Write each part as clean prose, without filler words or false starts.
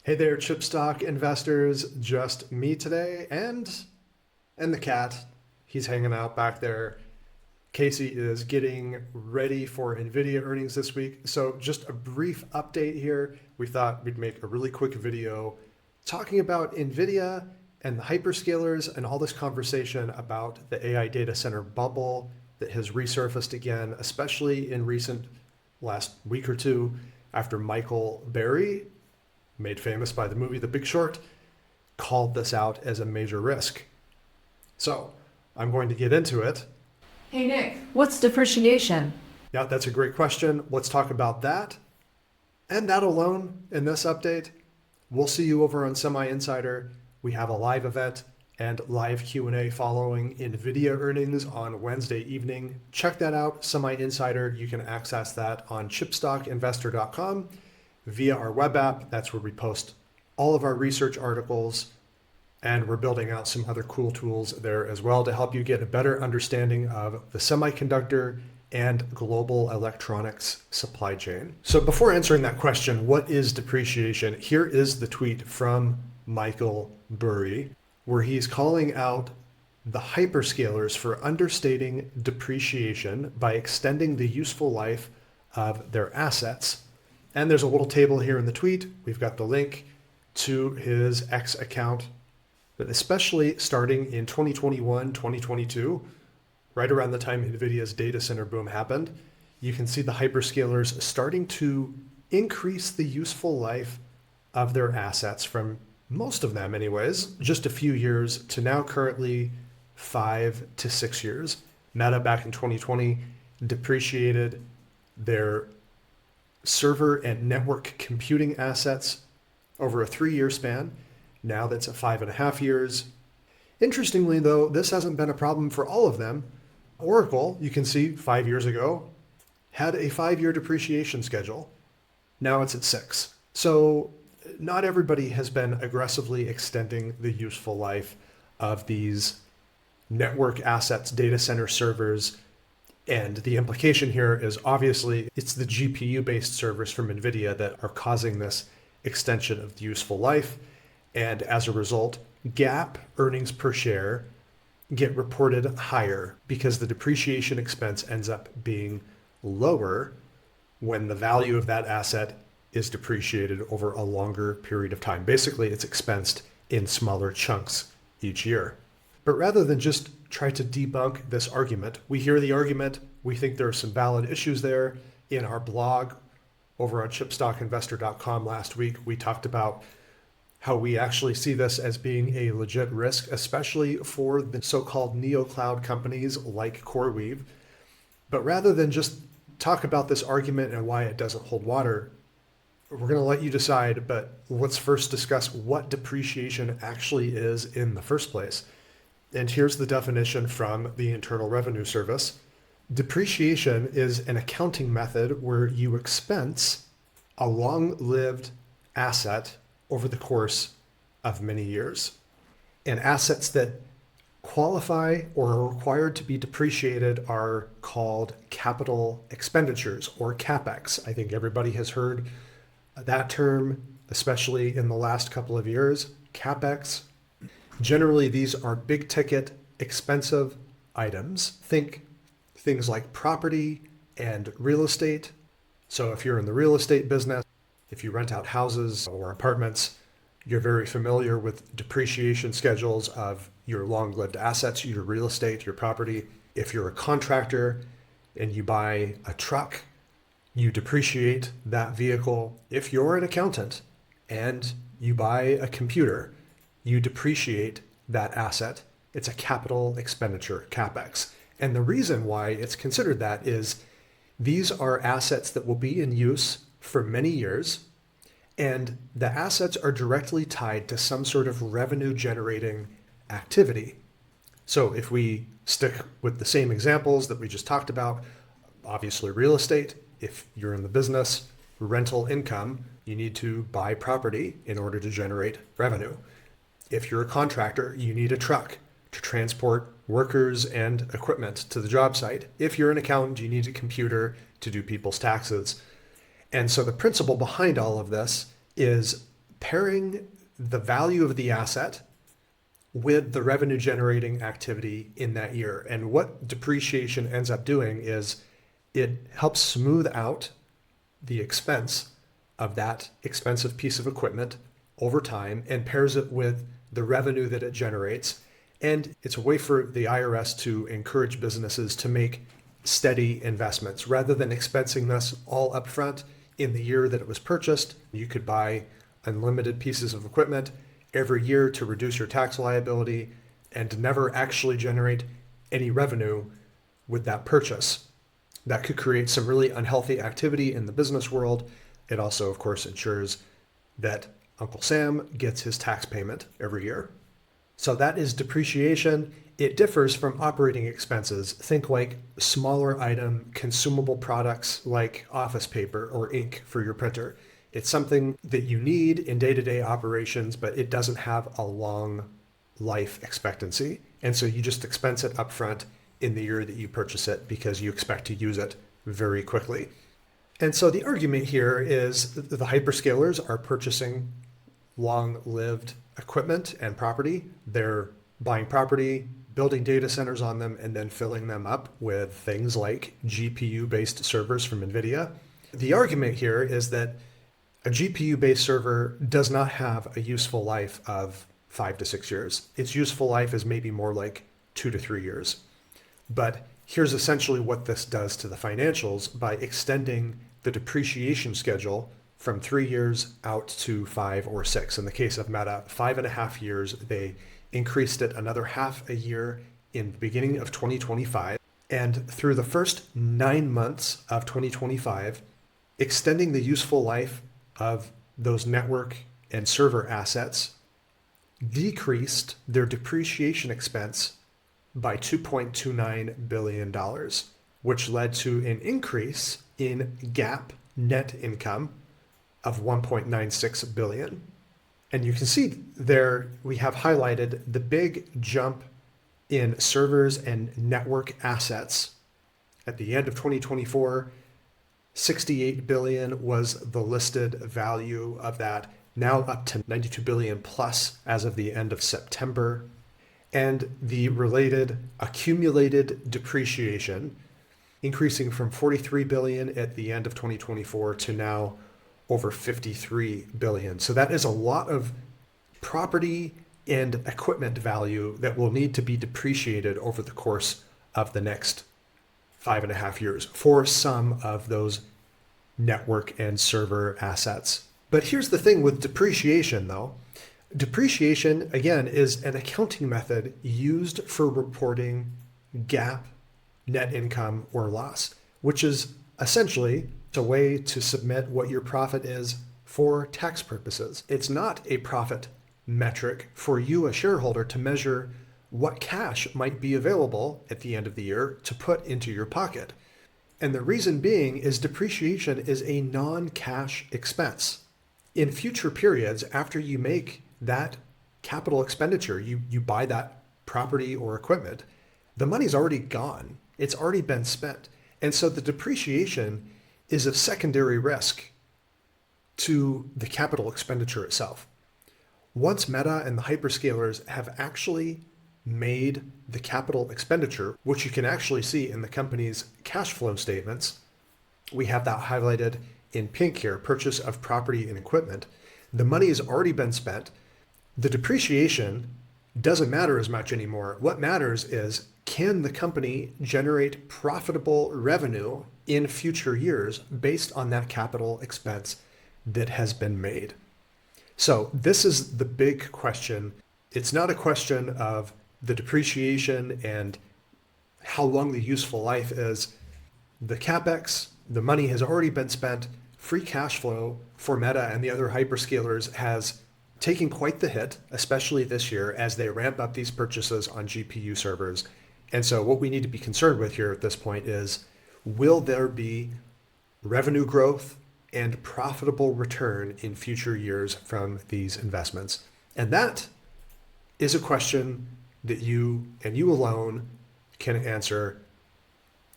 Hey there, chipstock investors. Just me today and the cat. He's hanging out back there. Casey is getting ready for Nvidia earnings this week. So just a brief update here. We thought we'd make a really quick video talking about Nvidia and the hyperscalers and all this conversation about the AI data center bubble that has resurfaced again, especially in recent last week or two after Michael Burry, made famous by the movie The Big Short, called this out as a major risk. So I'm going to get into it. Hey Nick, what's depreciation? Yeah, that's a great question. Let's talk about that. And that alone in this update. We'll see you over on Semi Insider. We have a live event and live Q&A following Nvidia earnings on Wednesday evening. Check that out, Semi Insider. You can access that on chipstockinvestor.com via our web app. That's where we post all of our research articles, and we're building out some other cool tools there as well to help you get a better understanding of the semiconductor and global electronics supply chain. So before answering that question, what is depreciation? Here is the tweet from Michael Burry, where he's calling out the hyperscalers for understating depreciation by extending the useful life of their assets. And there's a little table here in the tweet. We've got the link to his X account, but especially starting in 2021, 2022, right around the time Nvidia's data center boom happened, you can see the hyperscalers starting to increase the useful life of their assets from most of them anyways, just a few years to now currently 5 to 6 years. Meta back in 2020 depreciated their server and network computing assets over a 3-year span. Now that's at 5.5 years. Interestingly, though, this hasn't been a problem for all of them. Oracle, you can see 5 years ago, had a 5-year depreciation schedule. Now it's at 6. So not everybody has been aggressively extending the useful life of these network assets, data center servers. And the implication here is obviously it's the GPU-based servers from Nvidia that are causing this extension of the useful life. And as a result, GAAP earnings per share get reported higher because the depreciation expense ends up being lower when the value of that asset is depreciated over a longer period of time. Basically, it's expensed in smaller chunks each year. But rather than just try to debunk this argument, we hear the argument, we think there are some valid issues there. In our blog over on chipstockinvestor.com last week, we talked about how we actually see this as being a legit risk, especially for the so-called neo-cloud companies like CoreWeave. But rather than just talk about this argument and why it doesn't hold water, we're going to let you decide, but let's first discuss what depreciation actually is in the first place. And here's the definition from the Internal Revenue Service. Depreciation is an accounting method where you expense a long-lived asset over the course of many years. And assets that qualify or are required to be depreciated are called capital expenditures, or CapEx. I think everybody has heard that term, especially in the last couple of years. CapEx. Generally, these are big ticket, expensive items. Think things like property and real estate. So if you're in the real estate business, if you rent out houses or apartments, you're very familiar with depreciation schedules of your long-lived assets, your real estate, your property. If you're a contractor and you buy a truck, you depreciate that vehicle. If you're an accountant and you buy a computer, you depreciate that asset. It's a capital expenditure, CapEx. And the reason why it's considered that is these are assets that will be in use for many years, and the assets are directly tied to some sort of revenue generating activity. So if we stick with the same examples that we just talked about, obviously real estate, if you're in the business, rental income, you need to buy property in order to generate revenue. If you're a contractor, you need a truck to transport workers and equipment to the job site. If you're an accountant, you need a computer to do people's taxes. And so the principle behind all of this is pairing the value of the asset with the revenue generating activity in that year. And what depreciation ends up doing is it helps smooth out the expense of that expensive piece of equipment over time and pairs it with the revenue that it generates. And it's a way for the IRS to encourage businesses to make steady investments rather than expensing this all upfront in the year that it was purchased. You could buy unlimited pieces of equipment every year to reduce your tax liability and never actually generate any revenue with that purchase. That could create some really unhealthy activity in the business world. It also, of course, ensures that Uncle Sam gets his tax payment every year. So that is depreciation. It differs from operating expenses. Think like smaller item consumable products like office paper or ink for your printer. It's something that you need in day-to-day operations, but it doesn't have a long life expectancy. And so you just expense it upfront in the year that you purchase it because you expect to use it very quickly. And so the argument here is that the hyperscalers are purchasing long-lived equipment and property. They're buying property, building data centers on them, and then filling them up with things like GPU-based servers from Nvidia. The argument here is that a GPU-based server does not have a useful life of 5 to 6 years. Its useful life is maybe more like 2 to 3 years. But here's essentially what this does to the financials by extending the depreciation schedule from 3 years out to 5 or 6. In the case of Meta, 5.5 years. They increased it another half a year in the beginning of 2025. And through the first 9 months of 2025, extending the useful life of those network and server assets decreased their depreciation expense by $2.29 billion, which led to an increase in GAAP net income of $1.96 billion. And you can see there we have highlighted the big jump in servers and network assets. At the end of 2024, 68 billion was the listed value of that, now up to 92 billion plus as of the end of September. And the related accumulated depreciation increasing from 43 billion at the end of 2024 to now over 53 billion. So that is a lot of property and equipment value that will need to be depreciated over the course of the next 5.5 years for some of those network and server assets. But here's the thing with depreciation though. Depreciation, again, is an accounting method used for reporting GAAP net income or loss, which is essentially a way to submit what your profit is for tax purposes. It's not a profit metric for you, a shareholder, to measure what cash might be available at the end of the year to put into your pocket. And the reason being is depreciation is a non-cash expense. In future periods, after you make that capital expenditure, you buy that property or equipment, the money's already gone. It's already been spent. And so the depreciation is a secondary risk to the capital expenditure itself. Once Meta and the hyperscalers have actually made the capital expenditure, which you can actually see in the company's cash flow statements, we have that highlighted in pink here, purchase of property and equipment. The money has already been spent. The depreciation doesn't matter as much anymore. What matters is, can the company generate profitable revenue in future years based on that capital expense that has been made? So this is the big question. It's not a question of the depreciation and how long the useful life is. The CapEx, the money has already been spent. Free cash flow for Meta and the other hyperscalers has taken quite the hit, especially this year as they ramp up these purchases on GPU servers. And so what we need to be concerned with here at this point is, will there be revenue growth and profitable return in future years from these investments? And that is a question that you and you alone can answer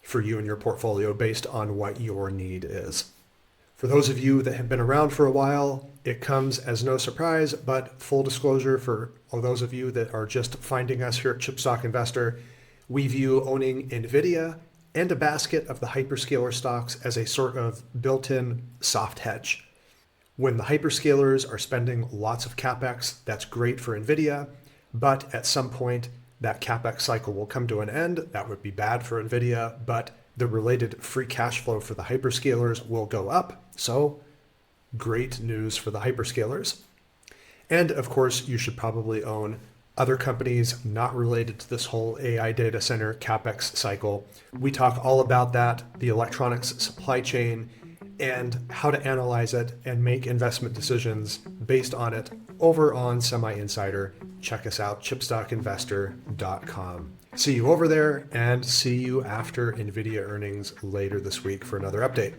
for you and your portfolio based on what your need is. For For those of you that have been around for a while, it comes as no surprise, but full disclosure for all those of you that are just finding us here at Chipstock Investor, we view owning Nvidia and a basket of the hyperscaler stocks as a sort of built-in soft hedge. When the hyperscalers are spending lots of CapEx, that's great for Nvidia, but at some point that CapEx cycle will come to an end. That would be bad for Nvidia, but the related free cash flow for the hyperscalers will go up. So great news for the hyperscalers. And of course, you should probably own other companies not related to this whole AI data center CapEx cycle. We talk all about that, the electronics supply chain, and how to analyze it and make investment decisions based on it over on Semi Insider. Check us out, chipstockinvestor.com. See you over there and see you after Nvidia earnings later this week for another update.